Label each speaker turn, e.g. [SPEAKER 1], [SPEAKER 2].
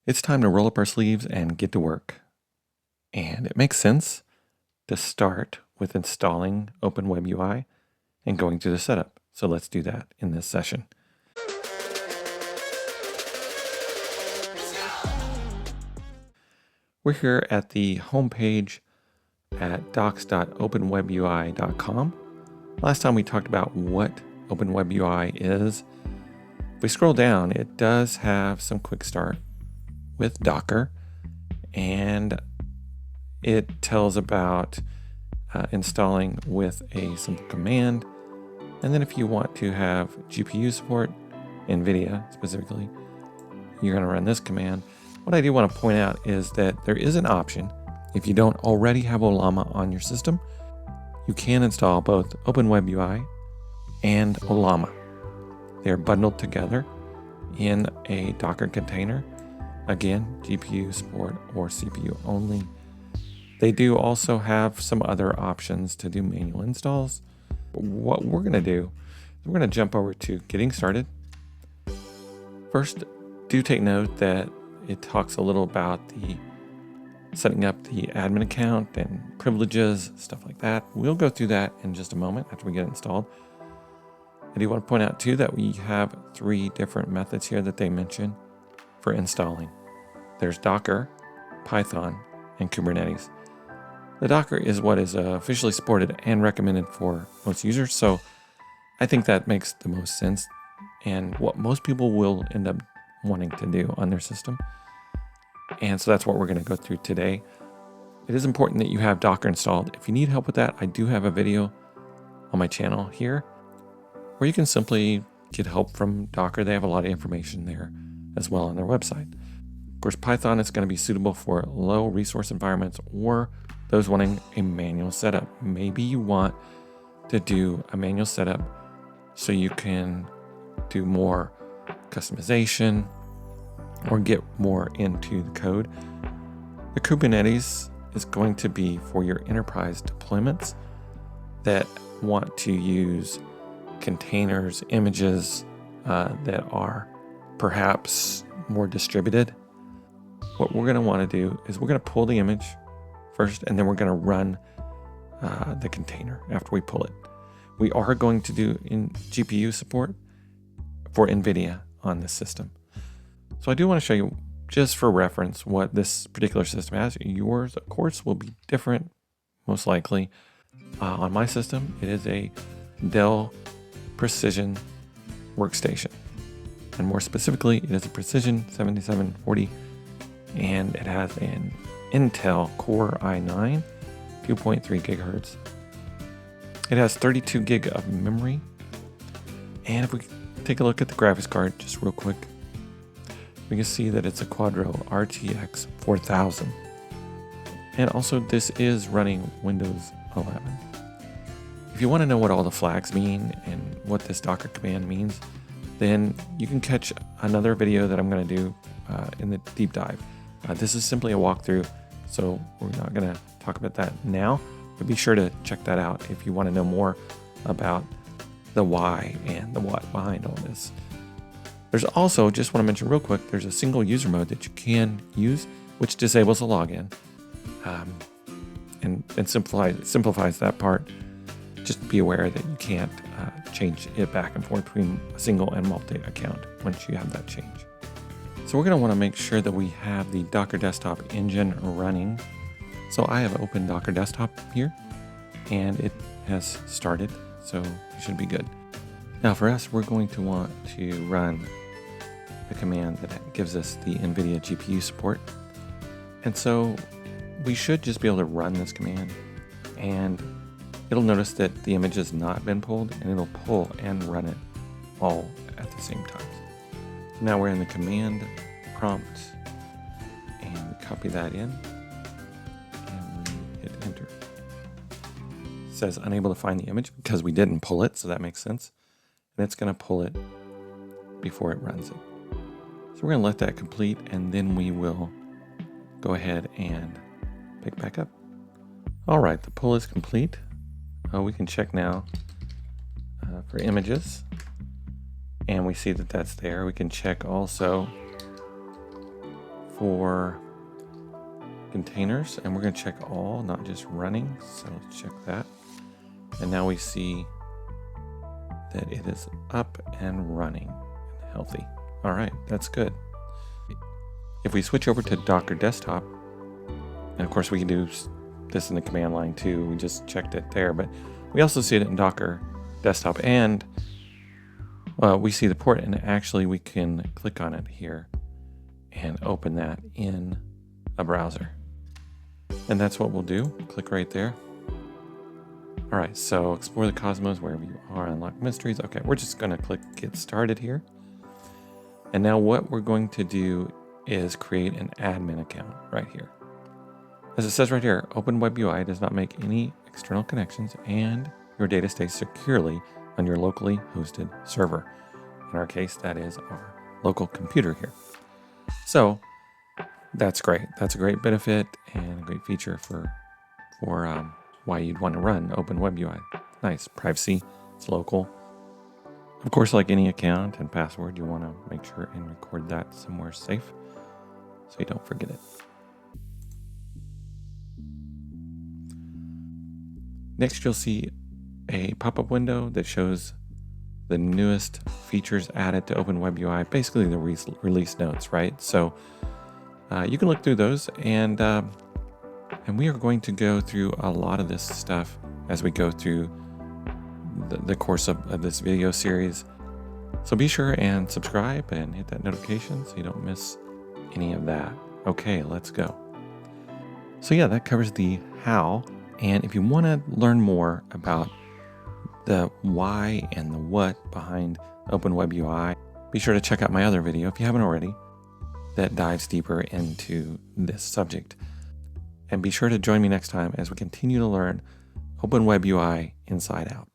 [SPEAKER 1] It's time to roll up our sleeves and get to work. And it makes sense to start with installing Open WebUI and going through the setup. So let's do that in this session. We're here at the homepage at docs.openwebui.com. Last time we talked about what Open WebUI is. If we scroll down, it does have some quick start with Docker, and it tells about installing with a simple command. And then if you want to have GPU support, NVIDIA specifically, you're going to run this command. What I do want to point out is that there is an option. If you don't already have Ollama on your system, you can install both Open WebUI and Ollama. They're bundled together in a Docker container. Again, GPU support or CPU only. They do also have some other options to do manual installs. What we're going to do is we're going to jump over to Getting Started. First, do take note that it talks a little about the setting up the admin account and privileges, stuff like that. We'll go through that in just a moment after we get it installed. I do want to point out too that we have 3 different methods here that they mention for installing. There's Docker, Python, and Kubernetes. The Docker is what is officially supported and recommended for most users, so I think that makes the most sense and what most people will end up wanting to do on their system. And so that's what we're going to go through today. It is important that you have Docker installed. If you need help with that, I do have a video on my channel here where you can simply get help from Docker. They have a lot of information there as well on their website. Of course, Python is going to be suitable for low resource environments or those wanting a manual setup. Maybe you want to do a manual setup so you can do more customization or get more into the code. The Kubernetes is going to be for your enterprise deployments that want to use containers, images that are perhaps more distributed. What we're going to want to do is we're going to pull the image first, and then we're going to run the container after we pull it. We are going to do GPU support for NVIDIA on this system. So I do want to show you, just for reference, what this particular system has. Yours, of course, will be different, most likely. On my system, it is a Dell Precision workstation. And more specifically, it is a Precision 7740, and it has an Intel Core i9, 2.3 gigahertz. It has 32 gig of memory. And if we take a look at the graphics card just real quick, we can see that it's a Quadro RTX 4000. And also this is running Windows 11. If you want to know what all the flags mean and what this Docker command means, then you can catch another video that I'm going to do in the deep dive. This is simply a walkthrough, so we're not going to talk about that now, but be sure to check that out if you want to know more about the why and the what behind all this. There's also, just want to mention real quick, there's a single user mode that you can use, which disables the login and simplifies that part. Just be aware that you can't change it back and forth between a single and multi account once you have that change. So we're going to want to make sure that we have the Docker Desktop engine running. So I have opened Docker Desktop here, and it has started, so it should be good. Now for us, we're going to want to run the command that gives us the NVIDIA GPU support. And so we should just be able to run this command, and it'll notice that the image has not been pulled, and it'll pull and run it all at the same time. So now we're in the command prompt, and we copy that in, and we hit enter. It says unable to find the image because we didn't pull it, so that makes sense. And it's going to pull it before it runs it. So we're going to let that complete, and then we will go ahead and pick back up. All right, the pull is complete. We can check now for images, and we see that that's there. We can check also for containers, and we're going to check all, not just running. So let's check that. And now we see that it is up and running and healthy. All right, that's good. If we switch over to Docker Desktop, and of course we can do this in the command line too. We just checked it there, but we also see it in Docker Desktop, and we see the port, and actually we can click on it here and open that in a browser. And that's what we'll do. Click right there. All right, so explore the cosmos wherever you are, unlock mysteries. Okay, we're just gonna click get started here. And now what we're going to do is create an admin account right here. As it says right here, Open WebUI does not make any external connections, and your data stays securely on your locally hosted server. In our case, that is our local computer here. So that's great. That's a great benefit and a great feature for why you'd want to run Open WebUI. Nice privacy. It's local. Of course, like any account and password, you want to make sure and record that somewhere safe so you don't forget it. Next, you'll see a pop-up window that shows the newest features added to Open WebUI, basically the release notes, right? So you can look through those, and we are going to go through a lot of this stuff as we go through the course of this video series. So be sure and subscribe and hit that notification so you don't miss any of that. Okay, let's go. So yeah, that covers the how. And if you want to learn more about the why and the what behind Open WebUI, be sure to check out my other video, if you haven't already, that dives deeper into this subject. And be sure to join me next time as we continue to learn Open WebUI inside out.